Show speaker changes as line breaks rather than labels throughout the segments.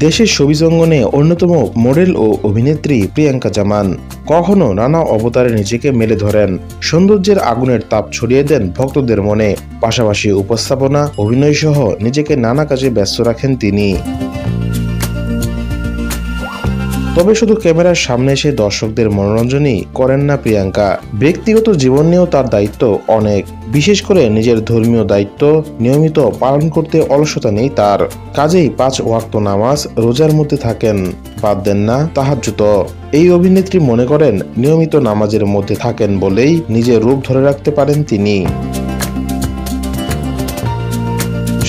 দেশের ছবি অঙ্গনে অন্যতম মডেল ও অভিনেত্রী প্রিয়াঙ্কা জামান কখনো নানা অবতারে নিজেকে মেলে ধরেন, সৌন্দর্যের আগুনের তাপ ছড়িয়ে দেন ভক্তদের মনে। পাশাপাশি উপস্থাপনা, অভিনয় সহ নিজেকে নানা কাজে ব্যস্ত রাখেন তিনি। তবে শুধু ক্যামেরার সামনে এসে দর্শকদের মনোরঞ্জনই করেন না প্রিয়াঙ্কা, ব্যক্তিগত জীবন নিয়েও তার দায়িত্ব অনেক। বিশেষ করে নিজের ধর্মীয় দায়িত্ব নিয়মিত পালন করতে অলসতা নেই তার। কাজেই 5 ওয়াক্ত নামাজ রোজার মধ্যে থাকেন, বাদ দেন না তাহাজ্জুদ। এই অভিনেত্রী মনে করেন নিয়মিত নামাজের মধ্যে থাকেন বলেই নিজের রূপ ধরে রাখতে পারেন তিনি।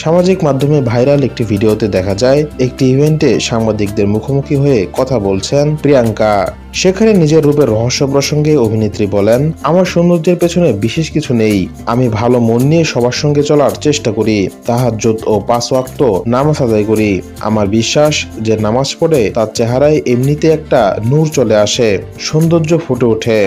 সামাজিক মাধ্যমে ভাইরাল একটি ভিডিওতে দেখা যায় একটি ইভেন্টে সাংবাদিকদের মুখোমুখি হয়ে কথা বলছেন প্রিয়াঙ্কা। সেখানে নিজের রূপের রহস্য প্রসঙ্গে অভিনেত্রী বলেন, আমার সৌন্দর্যের পেছনে বিশেষ কিছু নেই, আমি ভালো মন নিয়ে সবার সঙ্গে চলার চেষ্টা করি, তাহাজ্জুদ ও 5 ওয়াক্ত নামাজ আদায় করি। আমার বিশ্বাস যে নামাজ পড়ে তার চেহারায় এমনিতে একটা নূর চলে আসে, সৌন্দর্য ফুটে ওঠে।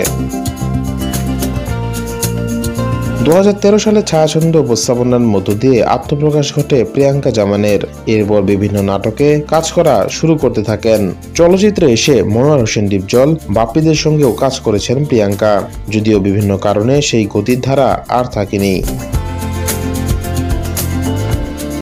2013 সালে ছায়াছন্দ উপস্থাপনার মধ্য দিয়ে আত্মপ্রকাশ ঘটে প্রিয়াঙ্কা জামানের। এরপর বিভিন্ন নাটকে কাজ করা শুরু করতে থাকেন। চলচ্চিত্রে এসে মনোয়ার হোসেন ডিপজল, বাপ্পীদের সঙ্গেও কাজ করেছেন প্রিয়াঙ্কা, যদিও বিভিন্ন কারণে সেই গতির ধারা আর থাকেনি।